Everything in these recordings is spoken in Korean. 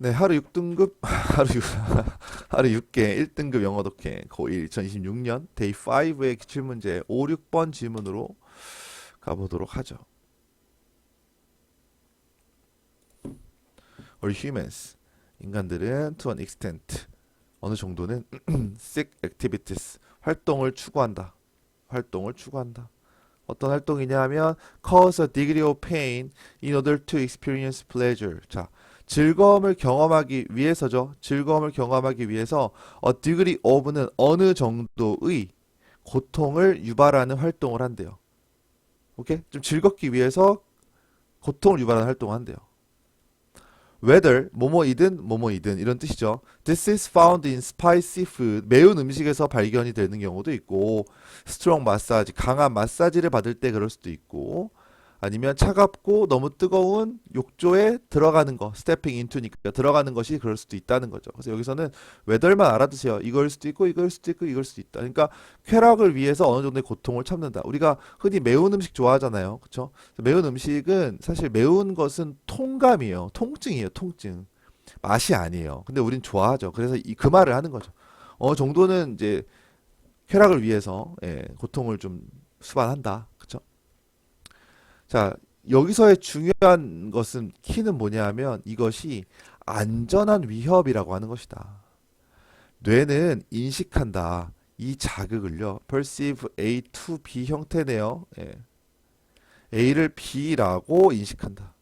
네, 하루 6등급, 하루 6개, 1등급 영어 독해, 고1 2026년 데이 5의 기출문제 5, 6번 질문으로 가보도록 하죠. Or humans, 인간들은 to an extent, 어느 정도는 seek activities, 활동을 추구한다. 활동을 추구한다. 어떤 활동이냐 하면 cause a degree of pain in order to experience pleasure. 자, 즐거움을 경험하기 위해서죠. 즐거움을 경험하기 위해서 a degree of는 어느 정도의 고통을 유발하는 활동을 한대요. 오케이? 좀 즐겁기 위해서 고통을 유발하는 활동을 한대요. whether 뭐뭐이든 이런 뜻이죠. This is found in spicy food. 매운 음식에서 발견이 되는 경우도 있고, strong massage, 강한 마사지를 받을 때 그럴 수도 있고, 아니면 차갑고 너무 뜨거운 욕조에 들어가는 거, stepping into니까 들어가는 것이 그럴 수도 있다는 거죠. 그래서 여기서는 whether만 알아두세요. 이걸 수도 있고, 이걸 수도 있고, 이걸 수도 있다. 그러니까 쾌락을 위해서 어느 정도의 고통을 참는다. 우리가 흔히 매운 음식 좋아하잖아요. 그렇죠? 매운 음식은 사실 매운 것은 통감이에요. 통증이에요. 통증. 맛이 아니에요. 근데 우린 좋아하죠. 그래서 그 말을 하는 거죠. 어느 정도는 이제 쾌락을 위해서 고통을 좀 수반한다. 그렇죠? 자, 여기서의 중요한 것은 키는 뭐냐 하면 이것이 안전한 위협이라고 하는 것이다. 뇌는 인식한다. 이 자극을요. perceive A to B 형태네요. A를 B라고 인식한다.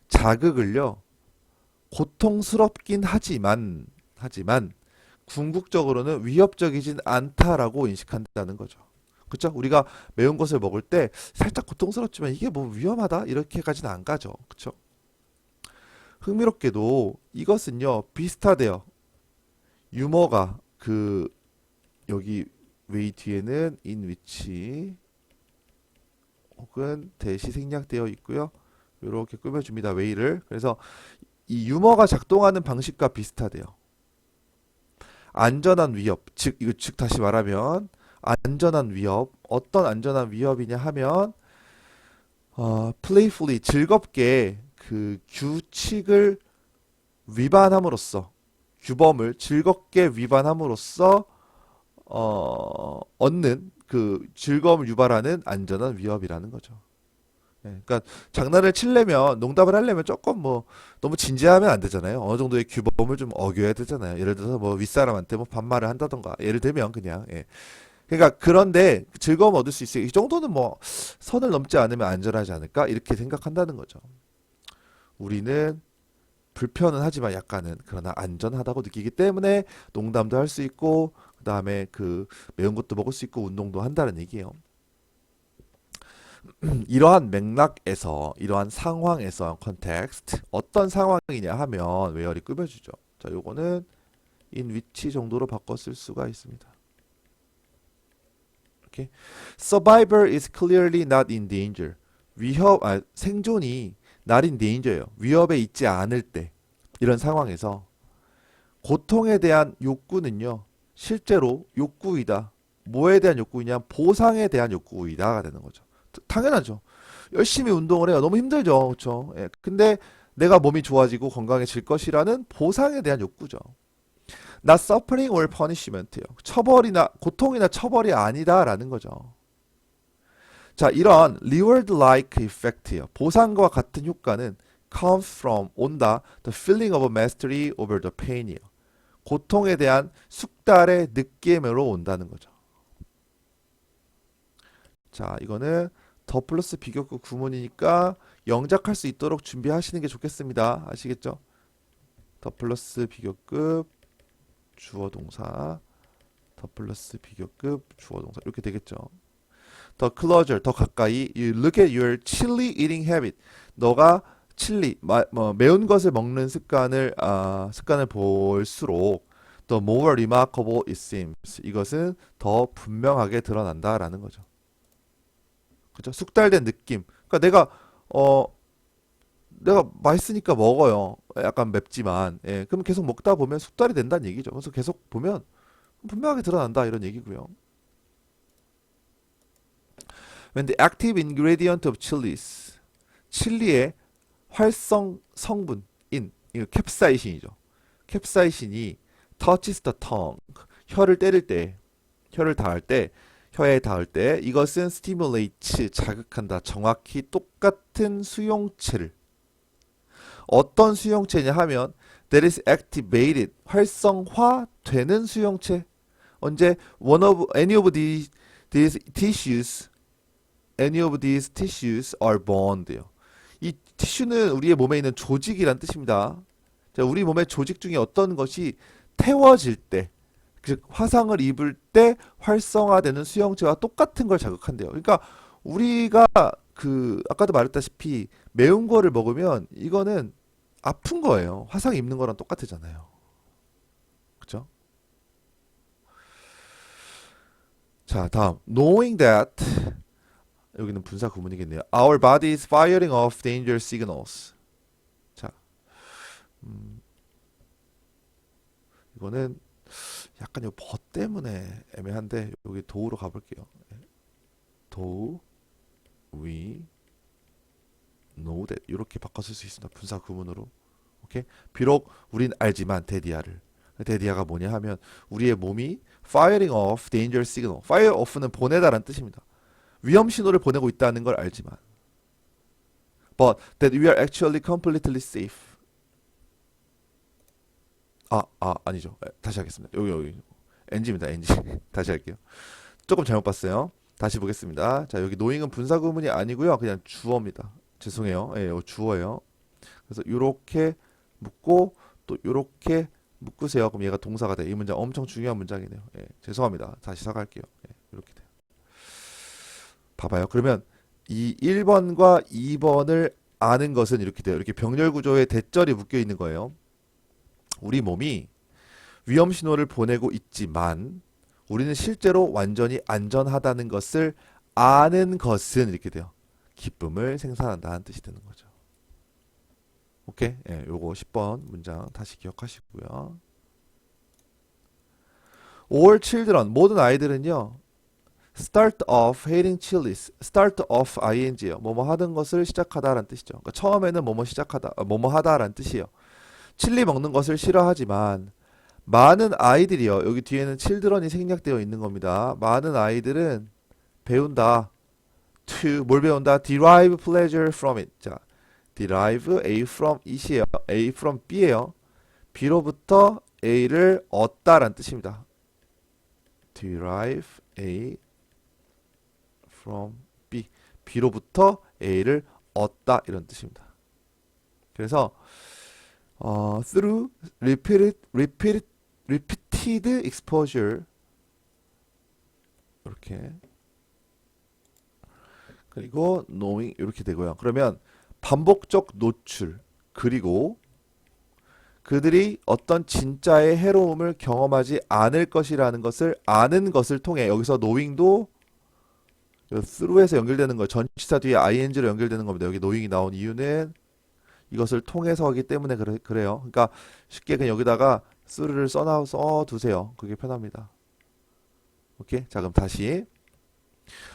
자극을요. 고통스럽긴 하지만 궁극적으로는 위협적이진 않다라고 인식한다는 거죠. 그쵸? 우리가 매운 것을 먹을 때 살짝 고통스럽지만 이게 뭐 위험하다 이렇게까지는 안 가죠. 그쵸? 흥미롭게도 이것은요 비슷하대요. 유머가 여기 웨이 뒤에는 in which 혹은 대시 생략되어 있고요. 이렇게 꾸며줍니다. 웨이를. 그래서 이 유머가 작동하는 방식과 비슷하대요. 안전한 위협, 즉 다시 말하면 안전한 위협, 어떤 안전한 위협이냐 하면 playfully 즐겁게 그 규칙을 위반함으로써 규범을 즐겁게 위반함으로써 얻는 그 즐거움을 유발하는 안전한 위협이라는 거죠. 그러니까 장난을 치려면 농담을 하려면 조금 뭐 너무 진지하면 안 되잖아요. 어느 정도의 규범을 좀 어겨야 되잖아요. 예를 들어서 뭐 윗사람한테 뭐 반말을 한다던가 예를 들면 그냥 그러니까 그런데 즐거움 얻을 수 있어요. 이 정도는 뭐 선을 넘지 않으면 안전하지 않을까 이렇게 생각한다는 거죠. 우리는 불편은 하지만 약간은 그러나 안전하다고 느끼기 때문에 농담도 할 수 있고 그 다음에 그 매운 것도 먹을 수 있고 운동도 한다는 얘기예요. 이러한 맥락에서 이러한 상황에서 컨텍스트 어떤 상황이냐 하면 웨어리 꾸며주죠. 자, 요거는 in which 정도로 바꿔 쓸 수가 있습니다. 이렇게 survivor is clearly not in danger. 생존이 not in danger예요. 위협에 있지 않을 때 이런 상황에서 고통에 대한 욕구는요 실제로 욕구이다. 뭐에 대한 욕구이냐? 보상에 대한 욕구이다가 되는 거죠. 당연하죠. 열심히 운동을 해요. 너무 힘들죠. 그렇죠? 근데 내가 몸이 좋아지고 건강해질 것이라는 보상에 대한 욕구죠. Not suffering or punishment요. 고통이나 처벌이 아니다라는 거죠. 자, 이런 reward-like effect요. 보상과 같은 효과는 comes from 온다. The feeling of mastery over the pain이요. 고통에 대한 숙달의 느낌으로 온다는 거죠. 자, 이거는 더 플러스 비교급 구문이니까 영작할 수 있도록 준비하시는 게 좋겠습니다. 아시겠죠? 더 플러스 비교급 주어 동사 더 플러스 비교급 주어 동사 이렇게 되겠죠. 더 closer 더 가까이 you look at your chili eating habit 너가 매운 것을 먹는 습관을 볼수록 the more remarkable it seems 이것은 더 분명하게 드러난다라는 거죠. 그죠? 숙달된 느낌. 그러니까 내가 맛있으니까 먹어요. 약간 맵지만. 그럼 계속 먹다 보면 숙달이 된다는 얘기죠. 그래서 계속 보면 분명하게 드러난다 이런 얘기고요. When the active ingredient of chilies 칠리의 활성 성분인 이거 캡사이신이죠. 캡사이신이 touches the tongue. 혀를 때릴 때, 혀를 닿을 때, 혀에 닿을 때 이것은 stimulates 자극한다. 정확히 똑같은 수용체를 어떤 수용체냐 하면 that is activated 활성화되는 수용체 언제 one of any of these tissues any of these tissues are bond요. 이 티슈는 우리의 몸에 있는 조직이란 뜻입니다. 자, 우리 몸의 조직 중에 어떤 것이 태워질 때, 즉 화상을 입을 때 활성화되는 수용체와 똑같은 걸 자극한대요. 그러니까 우리가 그 아까도 말했다시피 매운 거를 먹으면 이거는 아픈 거예요. 화상 입는 거랑 똑같잖아요. 그렇죠? 자, 다음 knowing that 여기는 분사 구문이겠네요. Our body is firing off danger signals. 자, 이거는 약간 이 버 때문에 애매한데 여기 도우로 가볼게요. 도우, we, know that 이렇게 바꿔 쓸 수 있습니다. 분사 구문으로. 오케이? 비록 우린 알지만 데디아를. 데디아가 뭐냐 하면 우리의 몸이 firing off danger signal. fire off는 보내다라는 뜻입니다. 위험 신호를 보내고 있다는 걸 알지만 but that we are actually completely safe. 아니죠. 다시 하겠습니다. 여기 NG입니다. NG. 다시 할게요. 조금 잘못 봤어요. 다시 보겠습니다. 자, 여기 knowing은 분사 구문이 아니고요. 그냥 주어입니다. 죄송해요. 예, 주어예요. 그래서 요렇게 묶고 또 요렇게 묶으세요. 그럼 얘가 동사가 돼. 이 문장 엄청 중요한 문장이네요. 예, 죄송합니다. 다시 사과할게요. 예, 이렇게 돼요. 봐봐요. 그러면 이 1번과 2번을 아는 것은 이렇게 돼요. 이렇게 병렬 구조에 대절이 묶여 있는 거예요. 우리 몸이 위험 신호를 보내고 있지만 우리는 실제로 완전히 안전하다는 것을 아는 것은 이렇게 돼요. 기쁨을 생산한다는 뜻이 되는 거죠. 오케이? 예, 요거 10번 문장 다시 기억하시고요. All children, 모든 아이들은요. start off hating chilies. start off ing예요. 뭐뭐 하던 것을 시작하다라는 뜻이죠. 그러니까 처음에는 뭐뭐 시작하다, 뭐뭐 하다라는 뜻이에요. 칠리 먹는 것을 싫어하지만 많은 아이들이요. 여기 뒤에는 children이 생략되어 있는 겁니다. 많은 아이들은 배운다. to 뭘 배운다? derive pleasure from it. 자, derive A from it이에요. A from B예요. B로부터 A를 얻다라는 뜻입니다. derive A from B. B로부터 A를 얻다 이런 뜻입니다. 그래서 through repeated exposure 이렇게 그리고 knowing 이렇게 되고요. 그러면 반복적 노출 그리고 그들이 어떤 진짜의 해로움을 경험하지 않을 것이라는 것을 아는 것을 통해 여기서 knowing도 through에서 연결되는 거예요. 전치사 뒤에 ing로 연결되는 겁니다. 여기 knowing이 나온 이유는 이것을 통해서 하기 때문에 그래요. 그러니까 쉽게 그냥 여기다가 through를 써두세요. 그게 편합니다. 오케이? 자, 그럼 다시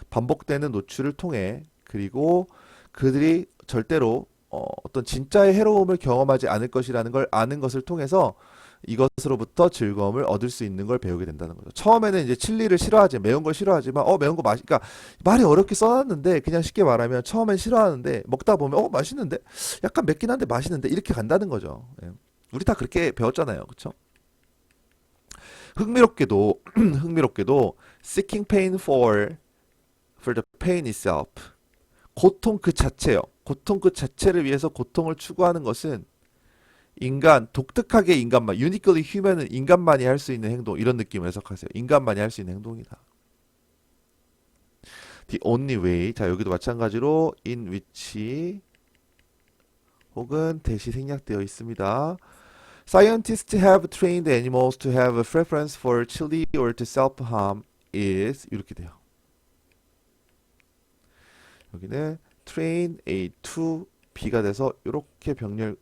반복되는 노출을 통해 그리고 그들이 절대로 어떤 진짜의 해로움을 경험하지 않을 것이라는 걸 아는 것을 통해서 이것으로부터 즐거움을 얻을 수 있는 걸 배우게 된다는 거죠. 처음에는 이제 칠리를 싫어하지, 매운 걸 싫어하지만 매운 거 그러니까 말이 어렵게 써놨는데 그냥 쉽게 말하면 처음엔 싫어하는데 먹다 보면 맛있는데 약간 맵긴 한데 맛있는데 이렇게 간다는 거죠. 예. 우리 다 그렇게 배웠잖아요, 그렇죠? 흥미롭게도 seeking pain for the pain itself. 고통 그 자체요. 고통 그 자체를 위해서 고통을 추구하는 것은 독특하게 인간만, uniquely human은 인간만이 할 수 있는 행동, 이런 느낌을 해석하세요. 인간만이 할 수 있는 행동이다. The only way. 자, 여기도 마찬가지로 in which 혹은 대시 생략되어 있습니다. Scientists have trained animals to have a preference for chili or to self-harm is 이렇게 돼요. 여기는 train A to B가 돼서 이렇게 병렬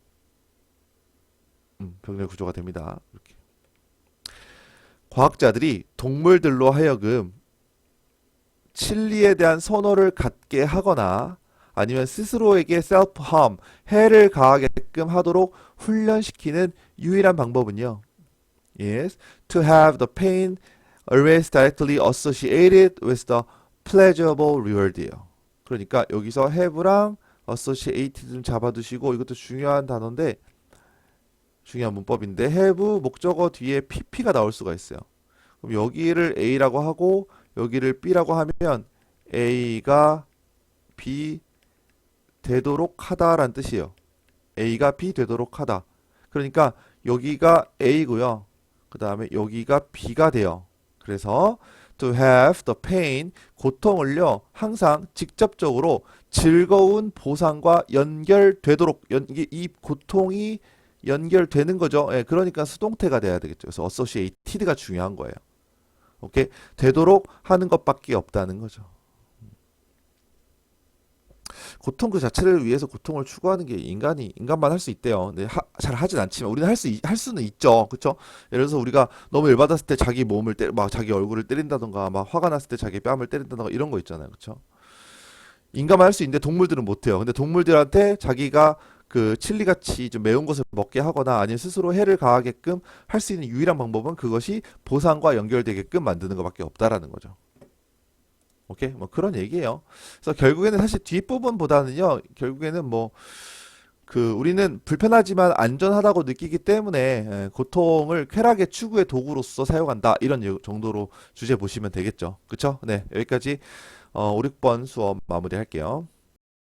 구조가 됩니다. 이렇게. 과학자들이 동물들로 하여금 칠리에 대한 선호를 갖게 하거나 아니면 스스로에게 self-harm, 해를 가하게끔 하도록 훈련시키는 유일한 방법은요. Yes, to have the pain always directly associated with the pleasurable reward이에요. 그러니까 여기서 have랑 associated 좀 잡아두시고 이것도 중요한 단어인데 중요한 문법인데 have 목적어 뒤에 pp가 나올 수가 있어요. 그럼 여기를 A라고 하고 여기를 B라고 하면 A가 B 되도록 하다라는 뜻이에요. A가 B 되도록 하다. 그러니까 여기가 A고요. 그 다음에 여기가 B가 돼요. 그래서 to have the pain, 고통을요, 항상 직접적으로 즐거운 보상과 연결되도록, 이 고통이 연결되는 거죠. 예, 그러니까 수동태가 돼야 되겠죠. 그래서 associated가 중요한 거예요. 오케이? 되도록 하는 것밖에 없다는 거죠. 고통 그 자체를 위해서 고통을 추구하는 게 인간만 할 수 있대요. 근데 잘 하진 않지만 우리는 할 수는 있죠. 그렇죠? 예를 들어서 우리가 너무 열받았을 때 자기 몸을 막 자기 얼굴을 때린다던가 막 화가 났을 때 자기 뺨을 때린다던가 이런 거 있잖아요. 그렇죠? 인간만 할 수 있는데 동물들은 못 해요. 근데 동물들한테 자기가 그 칠리같이 좀 매운 것을 먹게 하거나 아니면 스스로 해를 가하게끔 할 수 있는 유일한 방법은 그것이 보상과 연결되게끔 만드는 것밖에 없다라는 거죠. 오케이? 뭐 그런 얘기예요. 그래서 결국에는 사실 뒷부분보다는요. 결국에는 뭐 그 우리는 불편하지만 안전하다고 느끼기 때문에 고통을 쾌락의 추구의 도구로서 사용한다. 이런 정도로 주제 보시면 되겠죠. 그쵸? 네. 여기까지 5, 6번 수업 마무리할게요.